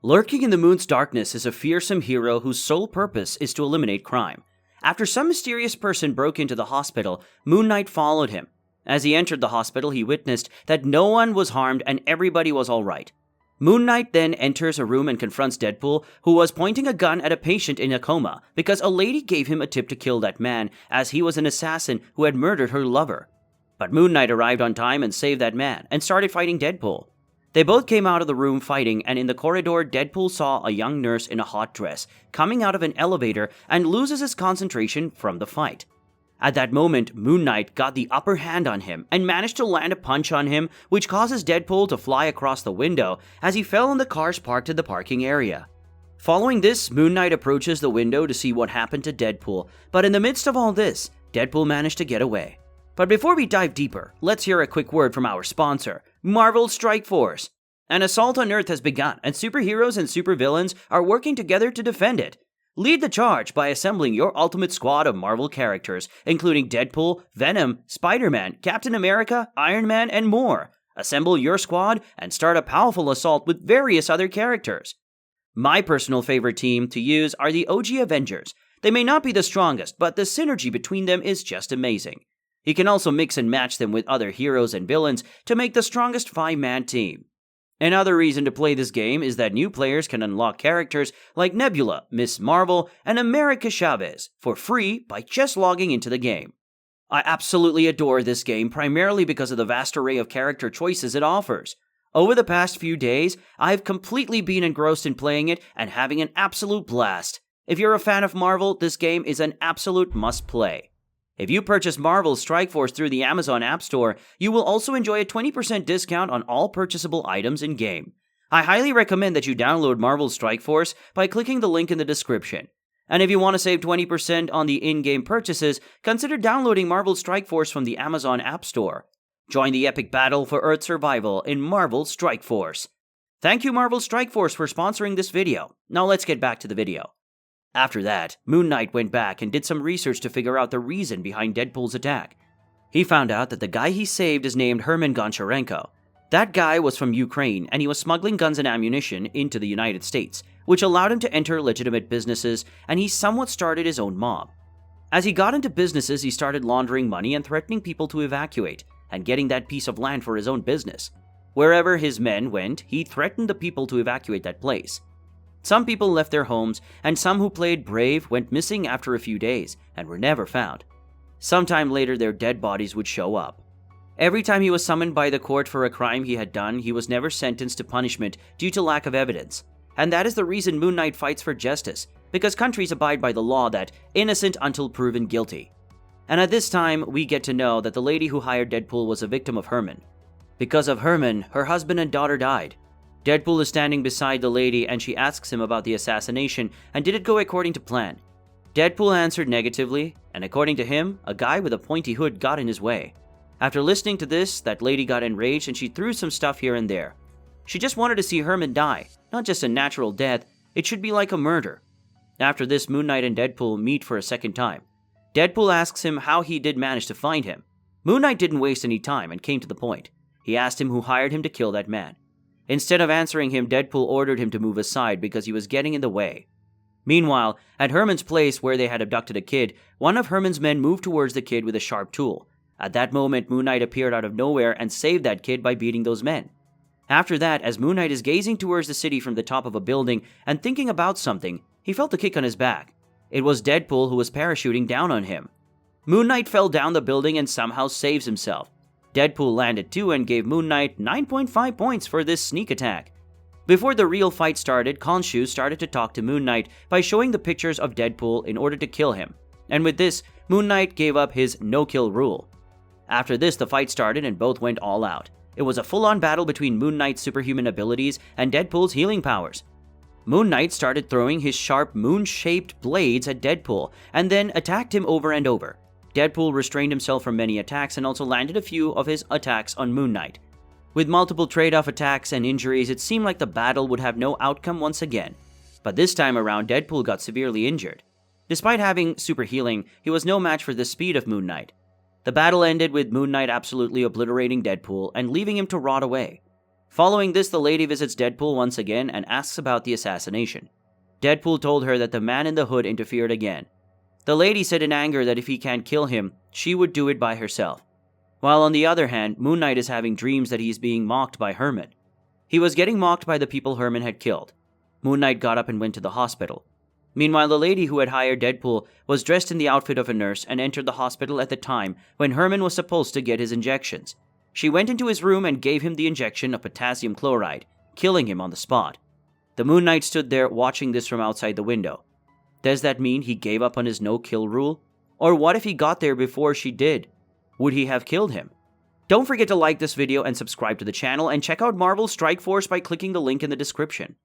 Lurking in the moon's darkness is a fearsome hero whose sole purpose is to eliminate crime. After some mysterious person broke into the hospital, Moon Knight followed him. As he entered the hospital, he witnessed that no one was harmed and everybody was alright. Moon Knight then enters a room and confronts Deadpool, who was pointing a gun at a patient in a coma because a lady gave him a tip to kill that man, as he was an assassin who had murdered her lover. But Moon Knight arrived on time and saved that man, and started fighting Deadpool. They both came out of the room fighting, and in the corridor, Deadpool saw a young nurse in a hot dress coming out of an elevator and loses his concentration from the fight. At that moment, Moon Knight got the upper hand on him and managed to land a punch on him, which causes Deadpool to fly across the window as he fell on the cars parked in the parking area. Following this, Moon Knight approaches the window to see what happened to Deadpool, but in the midst of all this, Deadpool managed to get away. But before we dive deeper, let's hear a quick word from our sponsor, Marvel Strike Force. An assault on Earth has begun, and superheroes and supervillains are working together to defend it. Lead the charge by assembling your ultimate squad of Marvel characters, including Deadpool, Venom, Spider-Man, Captain America, Iron Man, and more. Assemble your squad and start a powerful assault with various other characters. My personal favorite team to use are the OG Avengers. They may not be the strongest, but the synergy between them is just amazing. You can also mix and match them with other heroes and villains to make the strongest 5-man team. Another reason to play this game is that new players can unlock characters like Nebula, Miss Marvel, and America Chavez for free by just logging into the game. I absolutely adore this game primarily because of the vast array of character choices it offers. Over the past few days, I've completely been engrossed in playing it and having an absolute blast. If you're a fan of Marvel, this game is an absolute must-play. If you purchase Marvel Strike Force through the Amazon App Store, you will also enjoy a 20% discount on all purchasable items in-game. I highly recommend that you download Marvel Strike Force by clicking the link in the description. And if you want to save 20% on the in-game purchases, consider downloading Marvel Strike Force from the Amazon App Store. Join the epic battle for Earth's survival in Marvel Strike Force. Thank you, Marvel Strike Force, for sponsoring this video. Now let's get back to the video. After that, Moon Knight went back and did some research to figure out the reason behind Deadpool's attack. He found out that the guy he saved is named Herman Goncharenko. That guy was from Ukraine, and he was smuggling guns and ammunition into the United States, which allowed him to enter legitimate businesses, and he somewhat started his own mob. As he got into businesses, he started laundering money and threatening people to evacuate, and getting that piece of land for his own business. Wherever his men went, he threatened the people to evacuate that place. Some people left their homes, and some who played brave went missing after a few days and were never found. Sometime later, their dead bodies would show up. Every time he was summoned by the court for a crime he had done, he was never sentenced to punishment due to lack of evidence. And that is the reason Moon Knight fights for justice, because countries abide by the law that innocent until proven guilty. And at this time, we get to know that the lady who hired Deadpool was a victim of Herman. Because of Herman, her husband and daughter died. Deadpool is standing beside the lady and she asks him about the assassination and did it go according to plan. Deadpool answered negatively, and according to him, a guy with a pointy hood got in his way. After listening to this, that lady got enraged and she threw some stuff here and there. She just wanted to see Herman die, not just a natural death, it should be like a murder. After this, Moon Knight and Deadpool meet for a second time. Deadpool asks him how he did manage to find him. Moon Knight didn't waste any time and came to the point. He asked him who hired him to kill that man. Instead of answering him, Deadpool ordered him to move aside because he was getting in the way. Meanwhile, at Herman's place where they had abducted a kid, one of Herman's men moved towards the kid with a sharp tool. At that moment, Moon Knight appeared out of nowhere and saved that kid by beating those men. After that, as Moon Knight is gazing towards the city from the top of a building and thinking about something, he felt a kick on his back. It was Deadpool who was parachuting down on him. Moon Knight fell down the building and somehow saves himself. Deadpool landed too and gave Moon Knight 9.5 points for this sneak attack. Before the real fight started, Khonshu started to talk to Moon Knight by showing the pictures of Deadpool in order to kill him. And with this, Moon Knight gave up his no-kill rule. After this, the fight started and both went all out. It was a full-on battle between Moon Knight's superhuman abilities and Deadpool's healing powers. Moon Knight started throwing his sharp moon-shaped blades at Deadpool and then attacked him over and over. Deadpool restrained himself from many attacks and also landed a few of his attacks on Moon Knight. With multiple trade-off attacks and injuries, it seemed like the battle would have no outcome once again. But this time around, Deadpool got severely injured. Despite having super healing, he was no match for the speed of Moon Knight. The battle ended with Moon Knight absolutely obliterating Deadpool and leaving him to rot away. Following this, the lady visits Deadpool once again and asks about the assassination. Deadpool told her that the man in the hood interfered again. The lady said in anger that if he can't kill him, she would do it by herself. While on the other hand, Moon Knight is having dreams that he is being mocked by Herman. He was getting mocked by the people Herman had killed. Moon Knight got up and went to the hospital. Meanwhile, the lady who had hired Deadpool was dressed in the outfit of a nurse and entered the hospital at the time when Herman was supposed to get his injections. She went into his room and gave him the injection of potassium chloride, killing him on the spot. The Moon Knight stood there watching this from outside the window. Does that mean he gave up on his no-kill rule? Or what if he got there before she did? Would he have killed him? Don't forget to like this video and subscribe to the channel, and check out Marvel's Strike Force by clicking the link in the description.